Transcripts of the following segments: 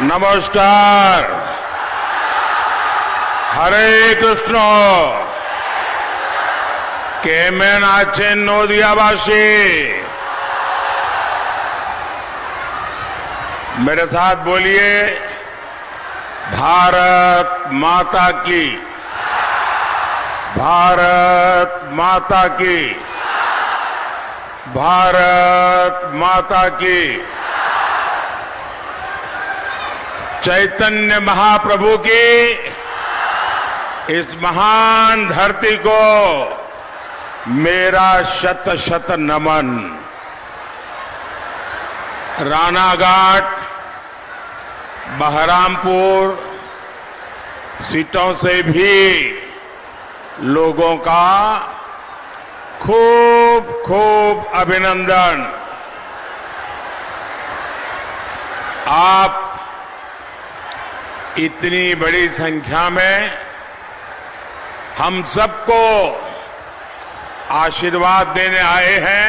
नमस्कार। हरे कृष्ण। केमेन आছেন नदियाबासी? मेरे साथ बोलिए, भारत माता की, भारत माता की, भारत माता की। चैतन्य महाप्रभु की इस महान धरती को मेरा शत शत नमन। रानाघाट, बहरामपुर सीटों से भी लोगों का खूब खूब अभिनंदन। आप इतनी बड़ी संख्या में हम सबको आशीर्वाद देने आए हैं।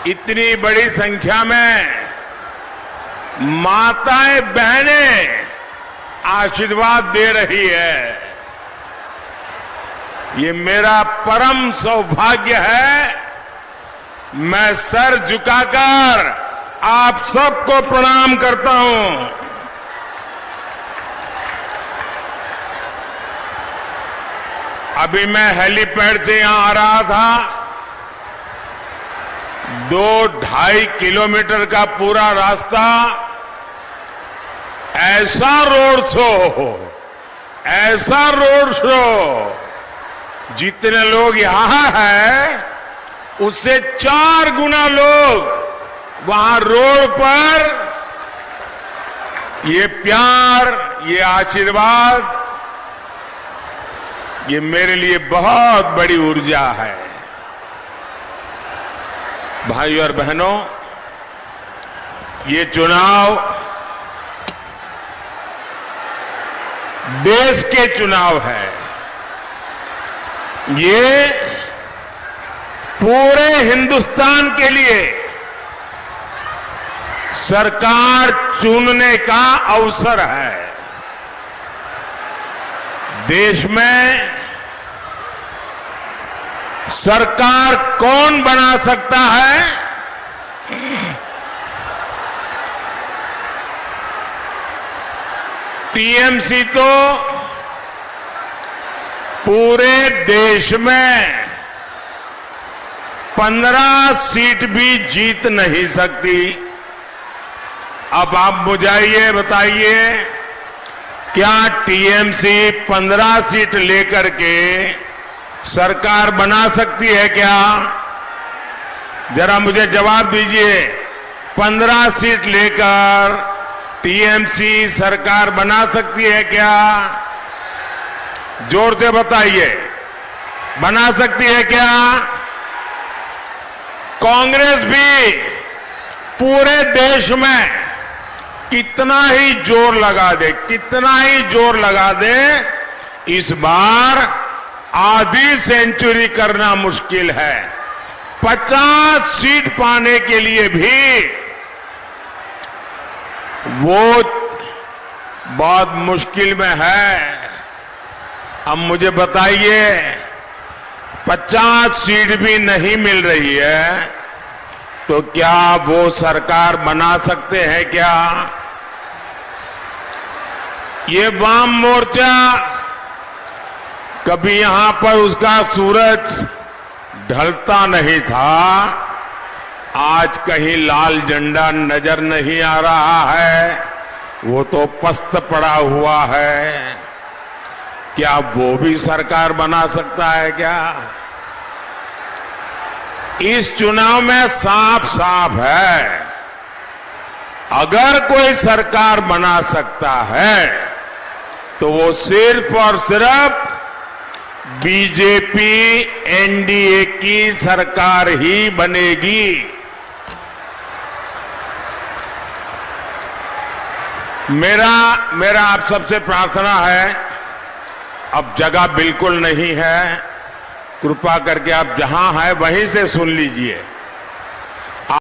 इतनी बड़ी संख्या में माताएं बहनें आशीर्वाद दे रही है। ये मेरा परम सौभाग्य है। मैं सर झुकाकर आप सबको प्रणाम करता हूं। अभी मैं हेलीपैड से यहां आ रहा था। 2-2.5 किलोमीटर का पूरा रास्ता ऐसा रोड शो, ऐसा रोड शो, जितने लोग यहां हैं उससे 4 गुना लोग वहां रोड पर ये प्यार, ये आशीर्वाद, ये मेरे लिए बहुत बड़ी ऊर्जा है। भाइयों और बहनों, ये चुनाव देश के चुनाव है। ये पूरे हिंदुस्तान के लिए सरकार चुनने का अवसर है। देश में सरकार कौन बना सकता है? टीएमसी तो पूरे देश में 15 सीट भी जीत नहीं सकती। अब आप मुझे बताइए, क्या टीएमसी 15 सीट लेकर के सरकार बना सकती है क्या? जरा मुझे जवाब दीजिए। 15 सीट लेकर टीएमसी सरकार बना सकती है क्या? जोर से बताइए, बना सकती है क्या? कांग्रेस भी पूरे देश में कितना ही जोर लगा दे, कितना ही जोर लगा दे, इस बार आधी सेंचुरी करना मुश्किल है। 50 सीट पाने के लिए भी वो बहुत मुश्किल में है। अब मुझे बताइए, 50 सीट भी नहीं मिल रही है तो क्या वो सरकार बना सकते हैं क्या? ये वाम मोर्चा कभी यहां पर उसका सूरज ढलता नहीं था। आज कहीं लाल झंडा नजर नहीं आ रहा है, वो तो पस्त पड़ा हुआ है। क्या वो भी सरकार बना सकता है क्या? इस चुनाव में साफ साफ है, अगर कोई सरकार बना सकता है तो वो सिर्फ और सिर्फ बीजेपी एनडीए की सरकार ही बनेगी। मेरा आप सबसे प्रार्थना है, अब जगह बिल्कुल नहीं है, कृपा करके आप जहां हैं वहीं से सुन लीजिए।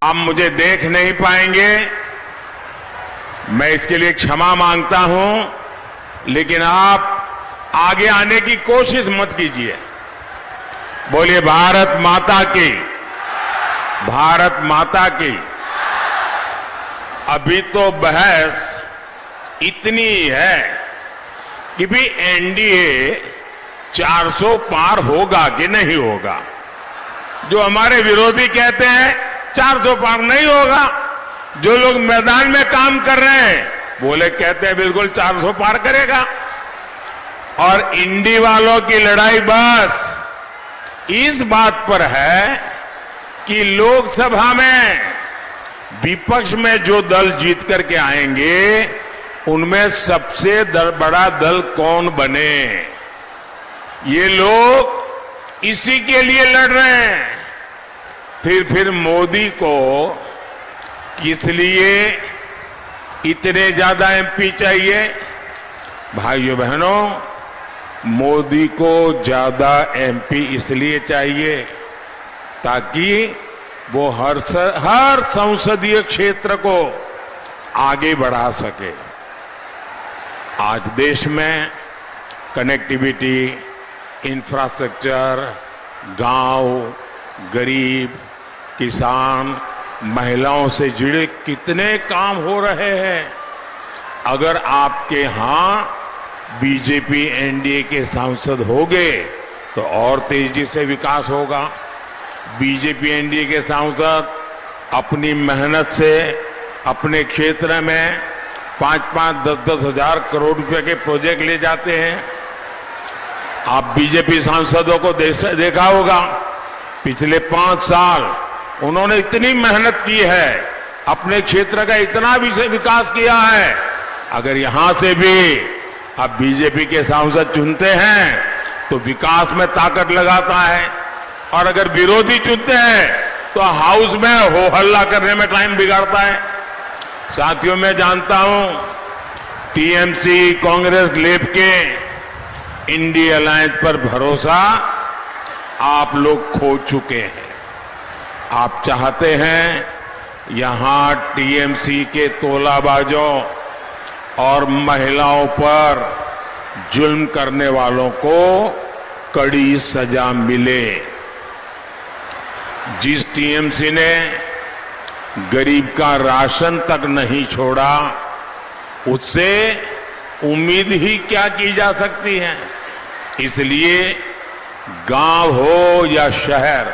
आप मुझे देख नहीं पाएंगे, मैं इसके लिए क्षमा मांगता हूं, लेकिन आप आगे आने की कोशिश मत कीजिए। बोलिए भारत माता की, भारत माता की। अभी तो बहस इतनी है कि भी एनडीए 400 पार होगा कि नहीं होगा। जो हमारे विरोधी कहते हैं 400 पार नहीं होगा, जो लोग मैदान में काम कर रहे हैं बोले कहते हैं बिल्कुल 400 पार करेगा। और इंडी वालों की लड़ाई बस इस बात पर है कि लोकसभा में विपक्ष में जो दल जीत करके आएंगे उनमें सबसे बड़ा दल कौन बने। ये लोग इसी के लिए लड़ रहे हैं। फिर मोदी को किस लिए इतने ज्यादा एमपी चाहिए? भाइयों बहनों, मोदी को ज्यादा एमपी इसलिए चाहिए ताकि वो हर संसदीय क्षेत्र को आगे बढ़ा सके। आज देश में कनेक्टिविटी, इंफ्रास्ट्रक्चर, गांव, गरीब, किसान, महिलाओं से जुड़े कितने काम हो रहे हैं। अगर आपके यहां बीजेपी एनडीए के सांसद होंगे तो और तेजी से विकास होगा। बीजेपी एनडीए के सांसद अपनी मेहनत से अपने क्षेत्र में 5-5, 10-10 हजार करोड़ रुपए के प्रोजेक्ट ले जाते हैं। आप बीजेपी सांसदों को देखा होगा, पिछले 5 साल उन्होंने इतनी मेहनत की है, अपने क्षेत्र का इतना भी विकास किया है। अगर यहां से भी आप बीजेपी के सांसद चुनते हैं तो विकास में ताकत लगाता है, और अगर विरोधी चुनते हैं तो हाउस में हो हल्ला करने में टाइम बिगाड़ता है। साथियों, मैं जानता हूं टीएमसी, कांग्रेस, लेप के इंडी अलायंस पर भरोसा आप लोग खो चुके हैं। आप चाहते हैं यहां टीएमसी के तोलाबाजों और महिलाओं पर जुल्म करने वालों को कड़ी सजा मिले। जिस टीएमसी ने गरीब का राशन तक नहीं छोड़ा, उससे उम्मीद ही क्या की जा सकती है। इसलिए गांव हो या शहर,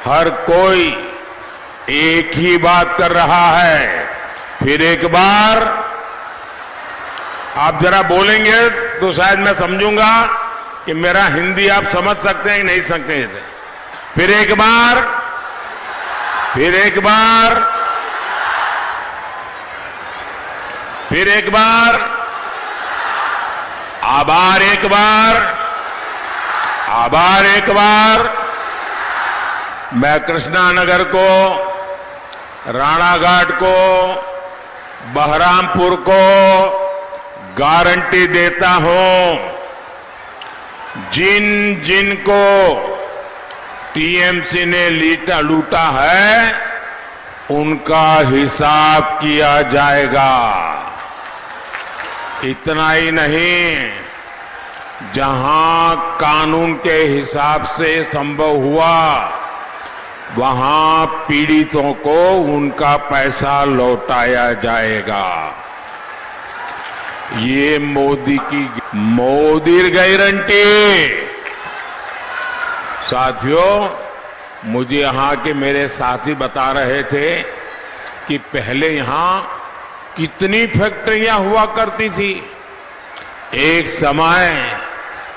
हर कोई एक ही बात कर रहा है। फिर एक बार आप जरा बोलेंगे तो शायद मैं समझूंगा कि मेरा हिंदी आप समझ सकते हैं कि नहीं सकते हैं। फिर एक बार, फिर एक बार, फिर एक बार, आभार एक बार, आभार एक बार। मैं कृष्णानगर को, राणाघाट को, बहरामपुर को गारंटी देता हूं, जिन जिन को टीएमसी ने लूटा है उनका हिसाब किया जाएगा। इतना ही नहीं, जहां कानून के हिसाब से संभव हुआ वहां पीड़ितों को उनका पैसा लौटाया जाएगा। ये मोदी गारंटी। साथियों, मुझे यहां के मेरे साथी बता रहे थे कि पहले यहां कितनी फैक्ट्रियां हुआ करती थी। एक समय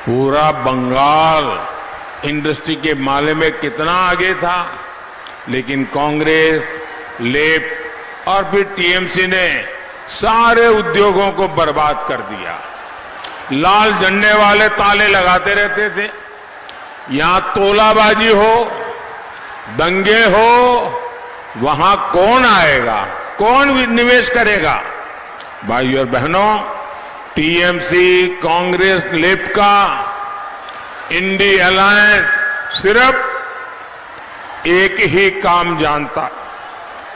पूरा बंगाल इंडस्ट्री के मामले में कितना आगे था, लेकिन कांग्रेस, लेप और फिर टीएमसी ने सारे उद्योगों को बर्बाद कर दिया। लाल झंडे वाले ताले लगाते रहते थे। यहां तोलाबाजी हो, दंगे हो, वहां कौन आएगा, कौन निवेश करेगा? भाइयों और बहनों, टीएमसी, कांग्रेस, लेप का इंडी अलायंस सिर्फ एक ही काम जानता,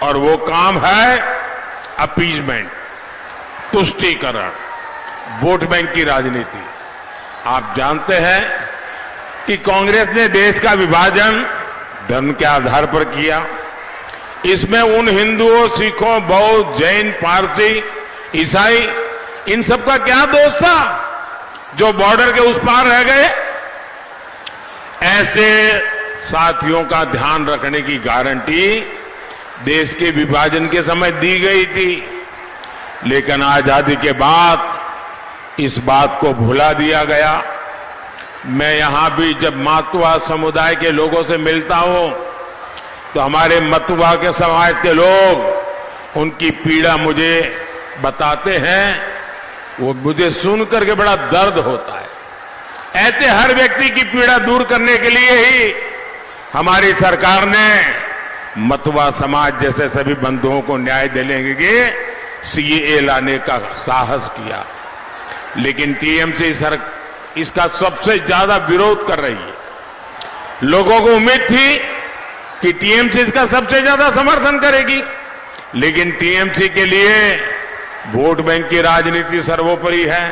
और वो काम है अपीजमेंट, तुष्टीकरण, वोट बैंक की राजनीति। आप जानते हैं कि कांग्रेस ने देश का विभाजन धर्म के आधार पर किया। इसमें उन हिंदुओं, सिखों, बौद्ध, जैन, पारसी, ईसाई, इन सब का क्या दोष था जो बॉर्डर के उस पार रह गए? ऐसे साथियों का ध्यान रखने की गारंटी देश के विभाजन के समय दी गई थी, लेकिन आजादी के बाद इस बात को भुला दिया गया। मैं यहां भी जब मातुआ समुदाय के लोगों से मिलता हूं तो हमारे मतुआ के समाज के लोग उनकी पीड़ा मुझे बताते हैं, वो मुझे सुनकर के बड़ा दर्द होता है। ऐसे हर व्यक्ति की पीड़ा दूर करने के लिए ही हमारी सरकार ने मतुआ समाज जैसे सभी बंधुओं को न्याय दिलाने के लिए सीएए लाने का साहस किया, लेकिन टीएमसी इसका सबसे ज्यादा विरोध कर रही है। लोगों को उम्मीद थी कि टीएमसी इसका सबसे ज्यादा समर्थन करेगी, लेकिन टीएमसी के लिए वोट बैंक की राजनीति सर्वोपरि है।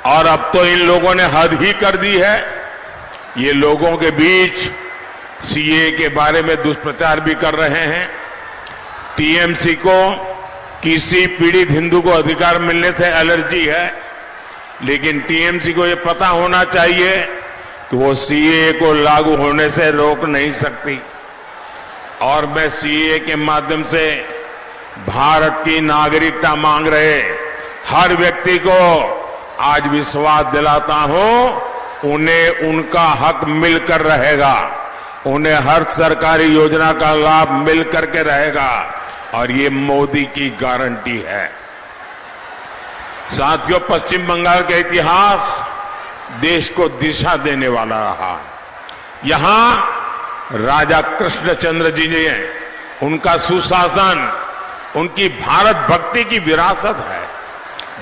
और अब तो इन लोगों ने हद ही कर दी है। ये लोगों के बीच सीए के बारे में दुष्प्रचार भी कर रहे हैं। टीएमसी को किसी पीड़ित हिंदू को अधिकार मिलने से एलर्जी है, लेकिन टीएमसी को यह पता होना चाहिए कि वो सीए को लागू होने से रोक नहीं सकती। और मैं सीए के माध्यम से भारत की नागरिकता मांग रहे हर व्यक्ति को आज विश्वास दिलाता हूं, उन्हें उनका हक मिलकर रहेगा, उन्हें हर सरकारी योजना का लाभ मिल करके रहेगा, और ये मोदी की गारंटी है। साथियों, पश्चिम बंगाल का इतिहास देश को दिशा देने वाला रहा। यहां राजा कृष्णचंद्र जी ने, उनका सुशासन, उनकी भारत भक्ति की विरासत है,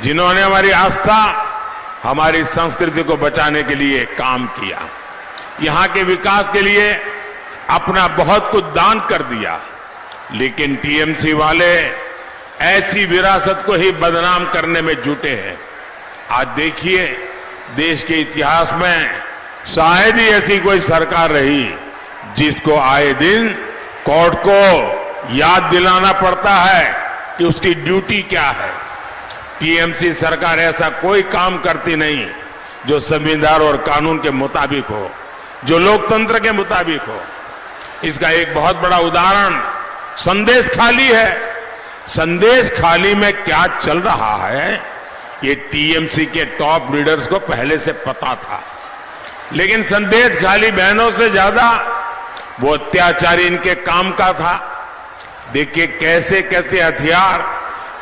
जिन्होंने हमारी आस्था, हमारी संस्कृति को बचाने के लिए काम किया, यहां के विकास के लिए अपना बहुत कुछ दान कर दिया। लेकिन टीएमसी वाले ऐसी विरासत को ही बदनाम करने में जुटे हैं। आज देखिए, देश के इतिहास में शायद ही ऐसी कोई सरकार रही जिसको आए दिन कोर्ट को याद दिलाना पड़ता है कि उसकी ड्यूटी क्या है। टीएमसी सरकार ऐसा कोई काम करती नहीं जो संविधान और कानून के मुताबिक हो, जो लोकतंत्र के मुताबिक हो। इसका एक बहुत बड़ा उदाहरण संदेश खाली है। संदेश खाली में क्या चल रहा है, ये टीएमसी के टॉप लीडर्स को पहले से पता था, लेकिन संदेश खाली बहनों से ज्यादा वो अत्याचारी इनके काम का था। देखिए कैसे कैसे हथियार,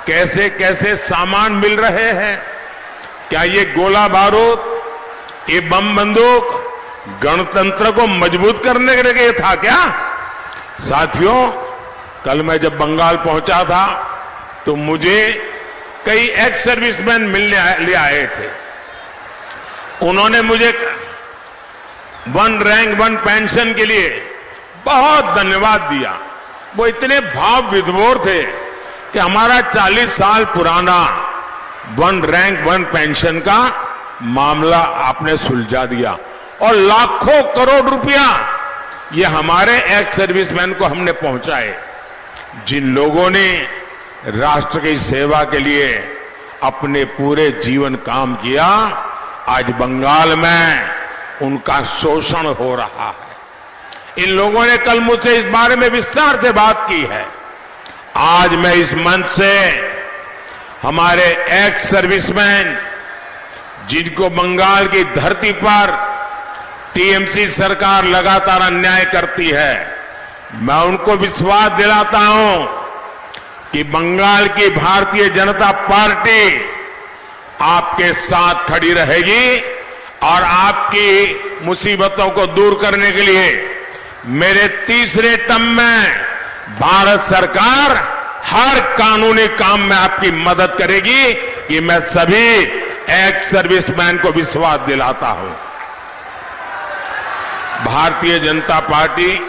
कैसे कैसे सामान मिल रहे हैं। क्या ये गोला बारूद, ये बम बंदूक गणतंत्र को मजबूत करने के लिए था क्या? साथियों, कल मैं जब बंगाल पहुंचा था तो मुझे कई एक्स सर्विसमैन मिलने आए थे। उन्होंने मुझे वन रैंक वन पेंशन के लिए बहुत धन्यवाद दिया। वो इतने भाव विभोर थे कि हमारा 40 साल पुराना वन रैंक वन पेंशन का मामला आपने सुलझा दिया, और लाखों करोड़ रुपया ये हमारे एक्स सर्विसमैन को हमने पहुंचाए। जिन लोगों ने राष्ट्र की सेवा के लिए अपने पूरे जीवन काम किया, आज बंगाल में उनका शोषण हो रहा है। इन लोगों ने कल मुझसे इस बारे में विस्तार से बात की है। आज मैं इस मंच से हमारे एक्स सर्विसमैन, जिनको बंगाल की धरती पर टीएमसी सरकार लगातार अन्याय करती है, मैं उनको विश्वास दिलाता हूं कि बंगाल की भारतीय जनता पार्टी आपके साथ खड़ी रहेगी, और आपकी मुसीबतों को दूर करने के लिए मेरे तीसरे टर्म में भारत सरकार हर कानूनी काम में आपकी मदद करेगी। ये मैं सभी एक्स सर्विसमैन को विश्वास दिलाता हूं। भारतीय जनता पार्टी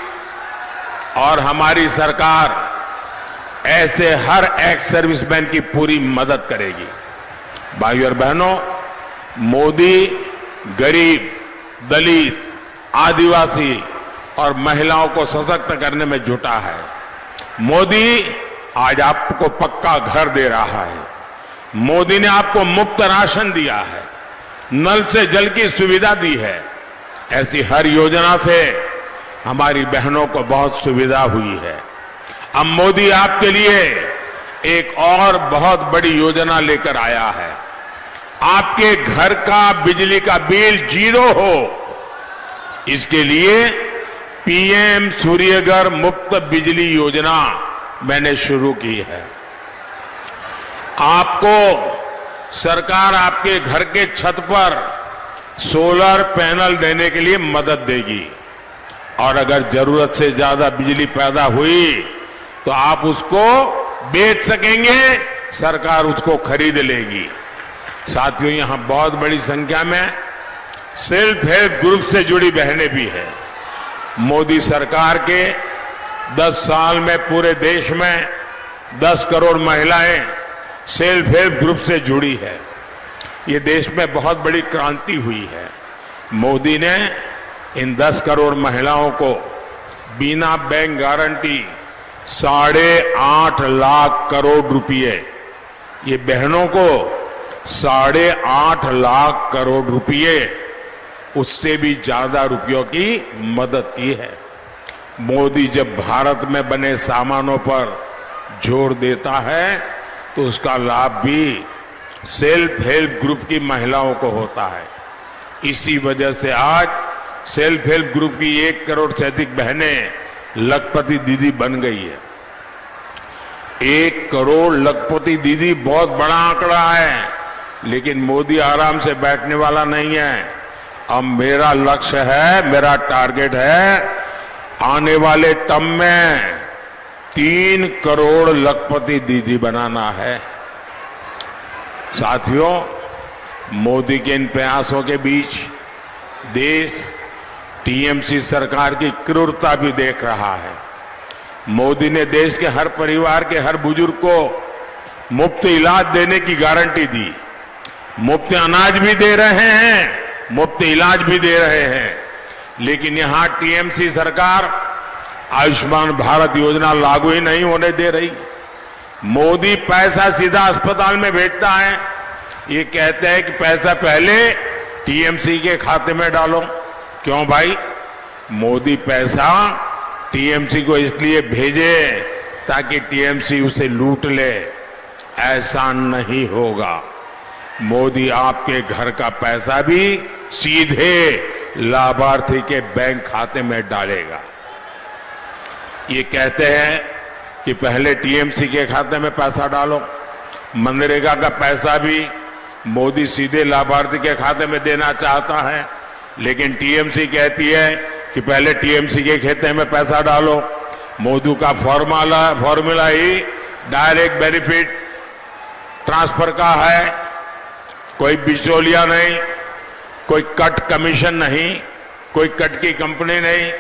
और हमारी सरकार ऐसे हर एक्स सर्विसमैन की पूरी मदद करेगी। भाइयों और बहनों, मोदी गरीब, दलित, आदिवासी और महिलाओं को सशक्त करने में जुटा है। मोदी आज आपको पक्का घर दे रहा है। मोदी ने आपको मुफ्त राशन दिया है, नल से जल की सुविधा दी है। ऐसी हर योजना से हमारी बहनों को बहुत सुविधा हुई है। अब मोदी आपके लिए एक और बहुत बड़ी योजना लेकर आया है। आपके घर का बिजली का बिल 0 हो, इसके लिए पीएम सूर्यघर मुफ्त बिजली योजना मैंने शुरू की है। आपको सरकार आपके घर के छत पर सोलर पैनल देने के लिए मदद देगी और अगर जरूरत से ज्यादा बिजली पैदा हुई तो आप उसको बेच सकेंगे, सरकार उसको खरीद लेगी। साथियों, यहां बहुत बड़ी संख्या में सेल्फ हेल्प ग्रुप से जुड़ी बहनें भी हैं। मोदी सरकार के 10 साल में पूरे देश में 10 करोड़ महिलाएं सेल्फ हेल्प ग्रुप से जुड़ी है। ये देश में बहुत बड़ी क्रांति हुई है। मोदी ने इन 10 करोड़ महिलाओं को बिना बैंक गारंटी 8.5 लाख करोड़ रुपए, ये बहनों को 8.5 लाख करोड़ रुपए, उससे भी ज्यादा रुपयों की मदद की है। मोदी जब भारत में बने सामानों पर जोर देता है तो उसका लाभ भी सेल्फ हेल्प ग्रुप की महिलाओं को होता है। इसी वजह से आज सेल्फ हेल्प ग्रुप की 1 करोड़ से अधिक बहनें लखपति दीदी बन गई है। 1 करोड़ लखपति दीदी बहुत बड़ा आंकड़ा है, लेकिन मोदी आराम से बैठने वाला नहीं है। अब मेरा लक्ष्य है, मेरा टारगेट है, आने वाले टर्म में 3 करोड़ लखपति दीदी बनाना है। साथियों, मोदी के इन प्रयासों के बीच देश टीएमसी सरकार की क्रूरता भी देख रहा है। मोदी ने देश के हर परिवार के हर बुजुर्ग को मुफ्त इलाज देने की गारंटी दी। मुफ्त अनाज भी दे रहे हैं, मुफ्त इलाज भी दे रहे हैं। लेकिन यहां टीएमसी सरकार आयुष्मान भारत योजना लागू ही नहीं होने दे रही। मोदी पैसा सीधा अस्पताल में भेजता है। ये कहते हैं कि पैसा पहले टीएमसी के खाते में डालो। क्यों भाई? मोदी पैसा टीएमसी को इसलिए भेजे ताकि टीएमसी उसे लूट ले। ऐसा नहीं होगा। मोदी आपके घर का पैसा भी सीधे लाभार्थी के बैंक खाते में डालेगा। ये कहते हैं कि पहले टीएमसी के खाते में पैसा डालो। मनरेगा का पैसा भी मोदी सीधे लाभार्थी के खाते में देना चाहता है, लेकिन टीएमसी कहती है कि पहले टीएमसी के खाते में पैसा डालो। मोदी का फॉर्मूला ही डायरेक्ट बेनिफिट ट्रांसफर का है। कोई बिचौलिया नहीं, कोई कट कमीशन नहीं, कोई कट की कंपनी नहीं,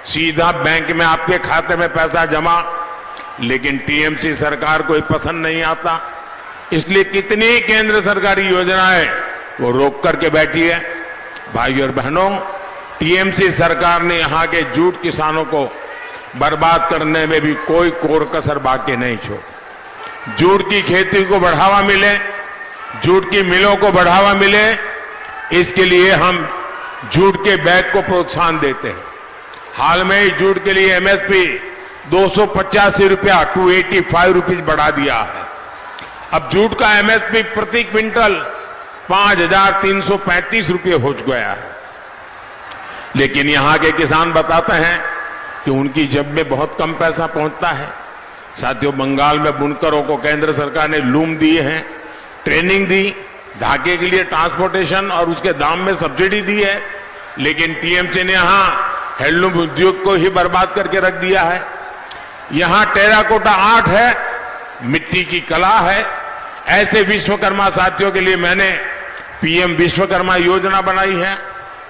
सीधा बैंक में आपके खाते में पैसा जमा। लेकिन टीएमसी सरकार को पसंद नहीं आता, इसलिए कितनी केंद्र सरकारी योजनाएं वो रोक करके बैठी है। भाइयों और बहनों, टीएमसी सरकार ने यहां के जूट किसानों को बर्बाद करने में भी कोई कोर कसर बाकी नहीं छोड़ी। जूट की खेती को बढ़ावा मिले, जूट की मिलों को बढ़ावा मिले, इसके लिए हम जूट के बैग को प्रोत्साहन देते हैं। हाल में ही जूट के लिए एमएसपी 285 रुपया 285 रुपीज बढ़ा दिया है। अब जूट का एमएसपी प्रति क्विंटल 5,335 रुपये हो गया है। लेकिन यहां के किसान बताते हैं कि उनकी जेब में बहुत कम पैसा पहुंचता है। साथियों, बंगाल में बुनकरों को केंद्र सरकार ने लूम दिए हैं, ट्रेनिंग दी, धागे के लिए ट्रांसपोर्टेशन और उसके दाम में सब्सिडी दी है। लेकिन टीएमसी ने यहां हैंडलूम उद्योग को ही बर्बाद करके रख दिया है। यहां टेराकोटा आर्ट है, मिट्टी की कला है। ऐसे विश्वकर्मा साथियों के लिए मैंने पीएम विश्वकर्मा योजना बनाई है,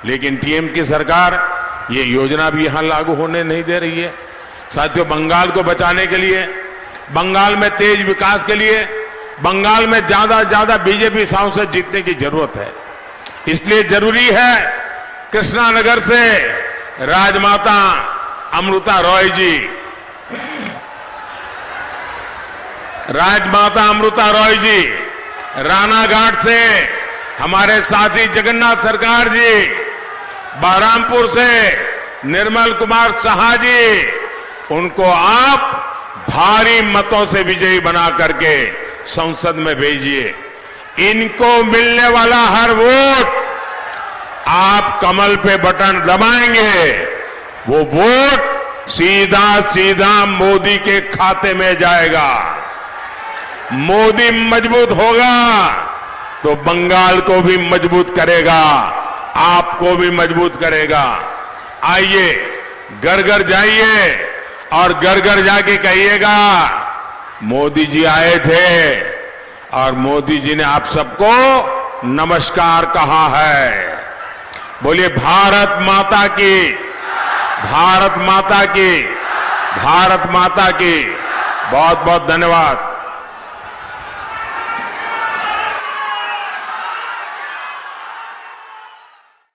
लेकिन टीएम की सरकार ये योजना भी यहां लागू होने नहीं दे रही है। साथियों, बंगाल को बचाने के लिए बंगाल में तेज विकास के लिए बंगाल में ज्यादा बीजेपी सांसद जीतने की जरूरत है। इसलिए जरूरी है कृष्णानगर से राजमाता अमृता रॉय जी, रानाघाट से हमारे साथी जगन्नाथ सरकार जी, बहरामपुर से निर्मल कुमार साहा जी, उनको आप भारी मतों से विजयी बना करके संसद में भेजिए। इनको मिलने वाला हर वोट आप कमल पे बटन दबाएंगे, वो वोट सीधा मोदी के खाते में जाएगा। मोदी मजबूत होगा तो बंगाल को भी मजबूत करेगा, आपको भी मजबूत करेगा। आइए घर घर जाइए और घर घर जाके कहिएगा मोदी जी आए थे और मोदी जी ने आप सबको नमस्कार कहा है। बोलिए भारत माता की, भारत माता की, भारत माता की। बहुत बहुत धन्यवाद।